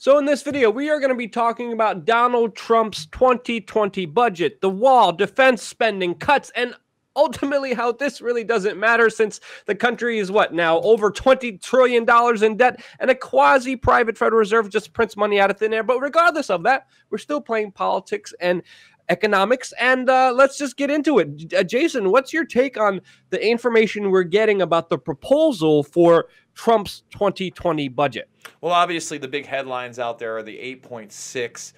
So in this video, we are going to be talking about Donald Trump's 2020 budget, the wall, defense spending cuts, and ultimately how this really doesn't matter since the country is what now over $20 trillion in debt and a quasi-private Federal Reserve just prints money out of thin air. But regardless of that, we're still playing politics and economics, and let's just get into it. Jason, what's your take on the information we're getting about the proposal for Trump's 2020 budget? Well, obviously the big headlines out there are the 8.6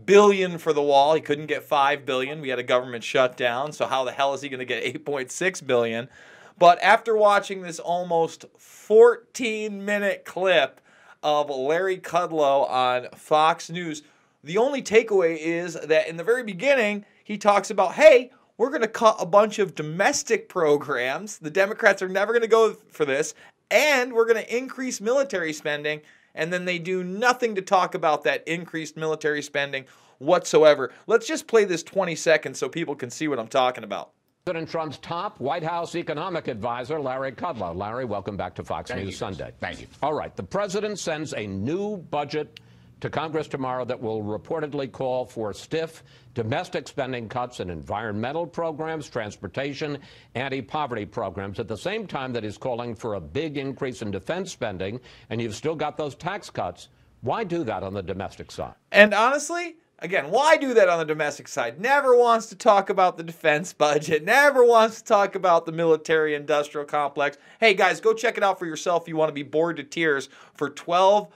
billion for the wall. He couldn't get 5 billion. We had a government shutdown. So how the hell is he going to get 8.6 billion? But after watching this almost 14-minute clip of Larry Kudlow on Fox News, the only takeaway is that in the very beginning, he talks about, hey, we're going to cut a bunch of domestic programs. The Democrats are never going to go for this. And we're going to increase military spending. And then they do nothing to talk about that increased military spending whatsoever. Let's just play this 20 seconds so people can see what I'm talking about. President Trump's top White House economic advisor, Larry Kudlow. Larry, welcome back to Fox News Sunday. Thank you. All right. The president sends a new budget to Congress tomorrow that will reportedly call for stiff domestic spending cuts in environmental programs, transportation, anti-poverty programs, at the same time that he's calling for a big increase in defense spending, and you've still got those tax cuts. Why do that on the domestic side? And honestly, again, why do that on the domestic side? Never wants to talk about the defense budget, never wants to talk about the military-industrial complex. Hey, guys, go check it out for yourself if you want to be bored to tears for 12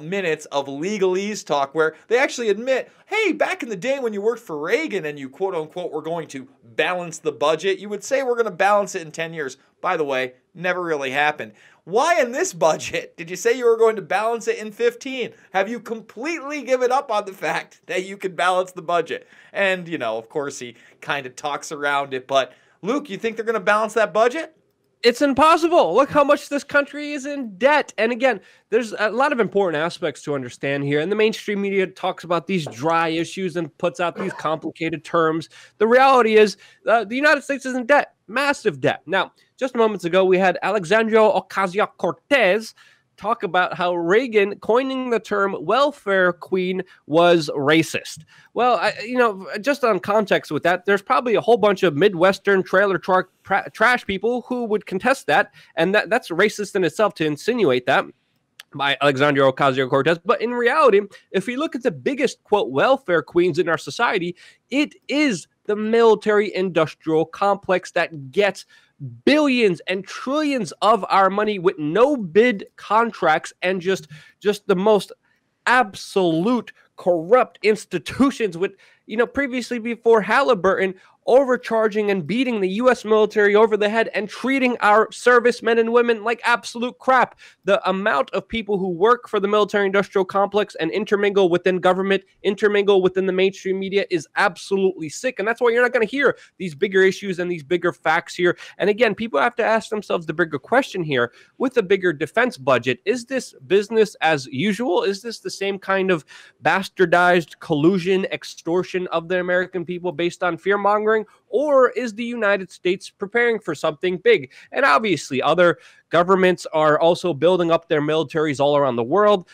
minutes of legalese talk where they actually admit, hey, back in the day when you worked for Reagan and you quote unquote were going to balance the budget, you would say we're going to balance it in 10 years. By the way, never really happened. Why in this budget did you say you were going to balance it in 15? Have you completely given up on the fact that you could balance the budget? And, you know, of course he kind of talks around it, but Luke, you think they're going to balance that budget? It's impossible. Look how much this country is in debt. And again, there's a lot of important aspects to understand here. And the mainstream media talks about these dry issues and puts out these complicated terms. The reality is the United States is in debt, massive debt. Now, just moments ago, we had Alexandria Ocasio-Cortez talk about how Reagan coining the term welfare queen was racist. Well, just on context with that, there's probably a whole bunch of Midwestern trailer truck trash people who would contest that, and that's racist in itself to insinuate that by Alexandria Ocasio-Cortez. But in reality, if we look at the biggest, quote, welfare queens in our society, it is the military-industrial complex that gets billions and trillions of our money with no bid contracts and just the most absolute corrupt institutions with, previously before Halliburton, overcharging and beating the U.S. military over the head and treating our servicemen and women like absolute crap. The amount of people who work for the military-industrial complex and intermingle within government, intermingle within the mainstream media is absolutely sick. And that's why you're not going to hear these bigger issues and these bigger facts here. And again, people have to ask themselves the bigger question here. With a bigger defense budget, is this business as usual? Is this the same kind of bastardized collusion, extortion of the American people based on fear-mongering? Or is the United States preparing for something big? And obviously, other governments are also building up their militaries all around the world.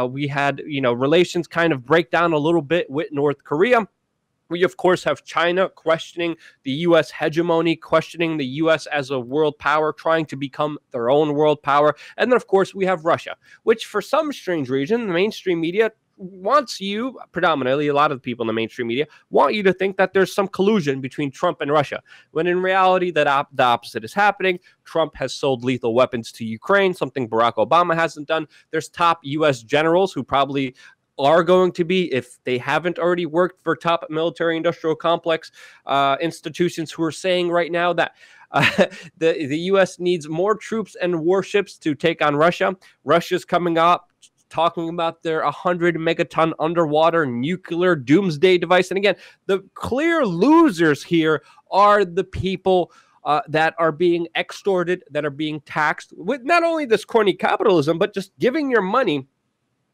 We had, relations kind of break down a little bit with North Korea. We, of course, have China questioning the U.S. hegemony, questioning the U.S. as a world power, trying to become their own world power. And then, of course, we have Russia, which for some strange reason, the mainstream media wants you, predominantly a lot of the people in the mainstream media, want you to think that there's some collusion between Trump and Russia, when in reality the opposite is happening. Trump has sold lethal weapons to Ukraine, something Barack Obama hasn't done. There's top U.S. generals who probably are going to be, if they haven't already worked for top military-industrial complex institutions, who are saying right now that the U.S. needs more troops and warships to take on Russia. Russia's coming up talking about their 100 megaton underwater nuclear doomsday device. And again, the clear losers here are the people that are being extorted, that are being taxed with not only this crony capitalism, but just giving your money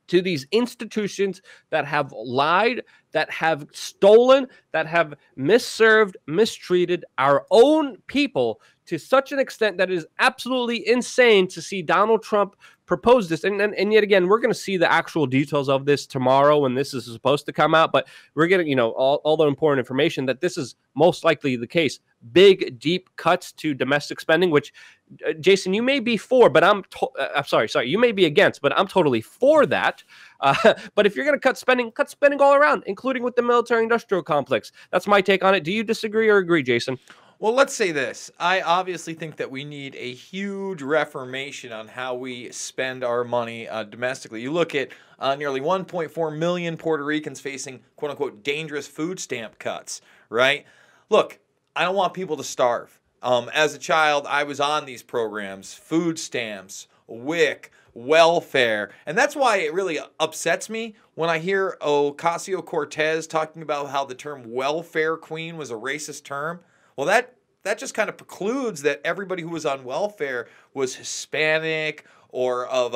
to these institutions that have lied, that have stolen, that have misserved, mistreated our own people to such an extent that it is absolutely insane to see Donald Trump proposed this, and yet again, we're going to see the actual details of this tomorrow when this is supposed to come out, but we're getting, all the important information that this is most likely the case. Big, deep cuts to domestic spending, which, Jason, you may be for, but I'm sorry, you may be against, but I'm totally for that. But if you're going to cut spending all around, including with the military-industrial complex. That's my take on it. Do you disagree or agree, Jason? Well, let's say this. I obviously think that we need a huge reformation on how we spend our money domestically. You look at nearly 1.4 million Puerto Ricans facing quote-unquote dangerous food stamp cuts, right? Look, I don't want people to starve. As a child, I was on these programs, food stamps, WIC, welfare, and that's why it really upsets me when I hear Ocasio-Cortez talking about how the term welfare queen was a racist term. Well, that just kind of precludes that everybody who was on welfare was Hispanic or of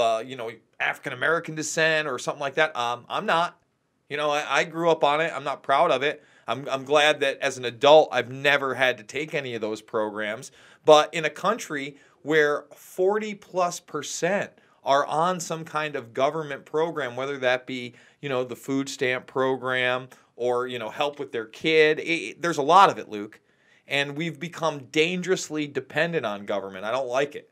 African American descent or something like that. I'm not. I grew up on it. I'm not proud of it. I'm glad that as an adult I've never had to take any of those programs. But in a country where 40+% are on some kind of government program, whether that be the food stamp program or help with their kid, there's a lot of it, Luke. And we've become dangerously dependent on government. I don't like it.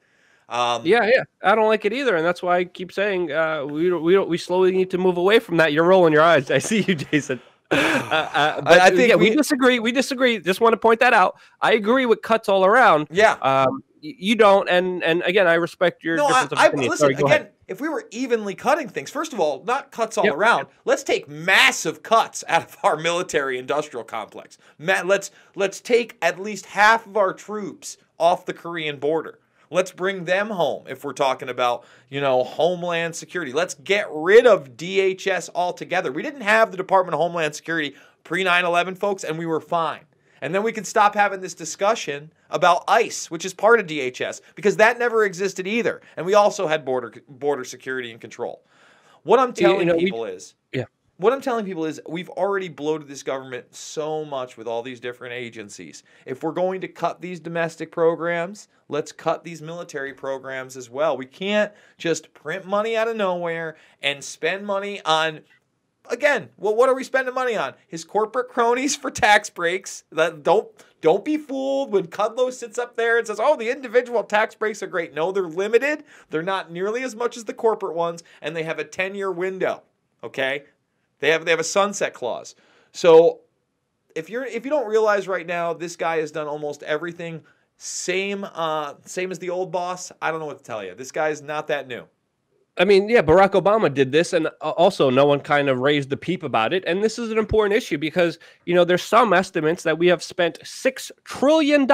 Yeah, I don't like it either, and that's why I keep saying we slowly need to move away from that. You're rolling your eyes. I see you, Jason. I think we disagree. We disagree. Just want to point that out. I agree with cuts all around. Yeah. You don't, and again, I respect your difference of opinion. Listen, again, if we were evenly cutting things, first of all, not cuts all around. Let's take massive cuts out of our military-industrial complex. Let's take at least half of our troops off the Korean border. Let's bring them home if we're talking about, Homeland Security. Let's get rid of DHS altogether. We didn't have the Department of Homeland Security pre-9/11, folks, and we were fine. And then we can stop having this discussion about ICE, which is part of DHS, because that never existed either. And we also had border security and control. What I'm telling people is we've already bloated this government so much with all these different agencies. If we're going to cut these domestic programs, let's cut these military programs as well. We can't just print money out of nowhere and spend money on... Again, well, what are we spending money on? His corporate cronies for tax breaks. Don't be fooled when Kudlow sits up there and says, "Oh, the individual tax breaks are great." No, they're limited. They're not nearly as much as the corporate ones, and they have a 10-year window. Okay, they have a sunset clause. So if you don't realize right now, this guy has done almost everything same as the old boss. I don't know what to tell you. This guy's not that new. I mean, yeah, Barack Obama did this, and also no one kind of raised the peep about it. And this is an important issue because, there's some estimates that we have spent $6 trillion,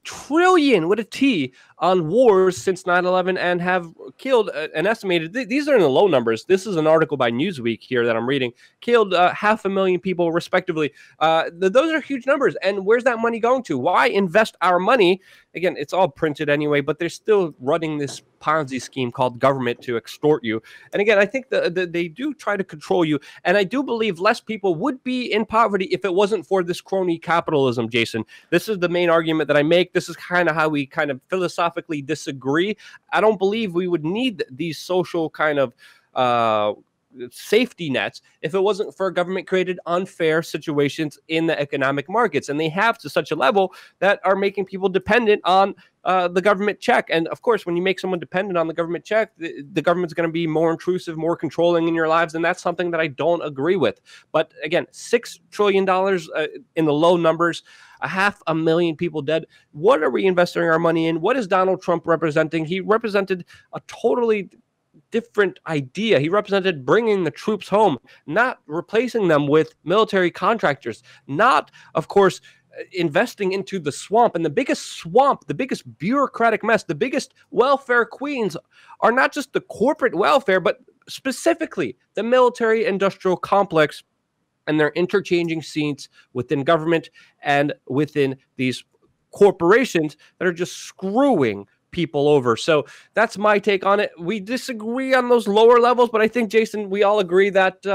trillion with a T, on wars since 9/11 and have killed an estimated, these are in the low numbers. This is an article by Newsweek here that I'm reading, killed 500,000 people respectively. Those are huge numbers. And where's that money going to? Why invest our money? Again, it's all printed anyway, but they're still running this Ponzi scheme called government to extort you. And again, I think they do try to control you. And I do believe less people would be in poverty if it wasn't for this crony capitalism, Jason. This is the main argument that I make. This is kind of how we kind of philosophically disagree. I don't believe we would need these social kind of safety nets if it wasn't for government created unfair situations in the economic markets, and they have to such a level that are making people dependent on the government check. And of course, when you make someone dependent on the government check, the government's going to be more intrusive, more controlling in your lives, and that's something that I don't agree with. But again, $6 trillion in the low numbers, 500,000 people dead. What are we investing our money in? What is Donald Trump representing? He represented a totally different idea. He represented bringing the troops home, not replacing them with military contractors, not, of course, investing into the swamp. And the biggest swamp, the biggest bureaucratic mess, the biggest welfare queens are not just the corporate welfare, but specifically the military industrial complex and their interchanging seats within government and within these corporations that are just screwing people over. So that's my take on it. We disagree on those lower levels, but I think, Jason, we all agree that,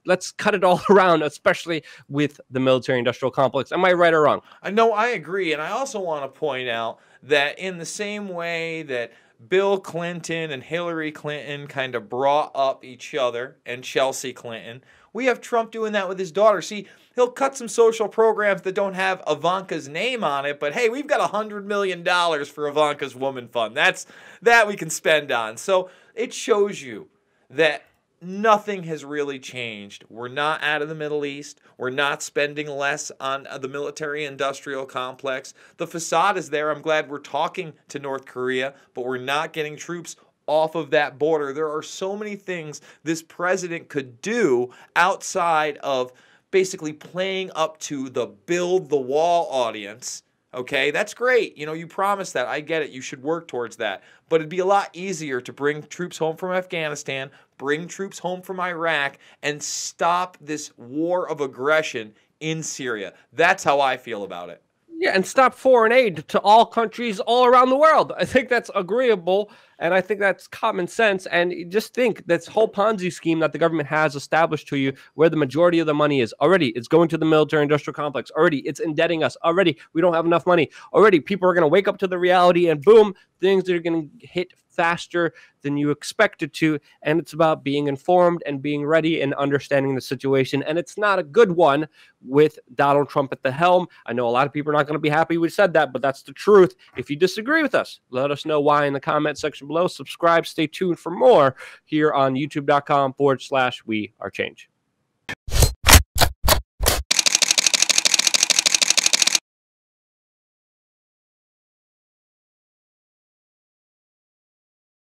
let's cut it all around, especially with the military-industrial complex. Am I right or wrong? No, I agree. And I also want to point out that in the same way that Bill Clinton and Hillary Clinton kind of brought up each other, and Chelsea Clinton. We have Trump doing that with his daughter. See, he'll cut some social programs that don't have Ivanka's name on it, but hey, we've got $100 million for Ivanka's Woman Fund. That we can spend on. So it shows you that nothing has really changed. We're not out of the Middle East. We're not spending less on the military-industrial complex. The facade is there. I'm glad we're talking to North Korea, but we're not getting troops off of that border. There are so many things this president could do outside of basically playing up to the build the wall audience. Okay, that's great. You know, you promised that. I get it. You should work towards that. But it'd be a lot easier to bring troops home from Afghanistan, bring troops home from Iraq, and stop this war of aggression in Syria. That's how I feel about it. Yeah, and stop foreign aid to all countries all around the world. I think that's agreeable, and I think that's common sense. And just think, this whole Ponzi scheme that the government has established to you, where the majority of the money is already, it's going to the military-industrial complex. Already, it's indebting us. Already, we don't have enough money. Already, people are going to wake up to the reality, and boom, things are going to hit faster than you expected to. And it's about being informed and being ready and understanding the situation. And it's not a good one with Donald Trump at the helm. I know a lot of people are not going to be happy we said that, but that's the truth. If you disagree with us, let us know why in the comment section below. Subscribe, stay tuned for more here on youtube.com/We Are Change.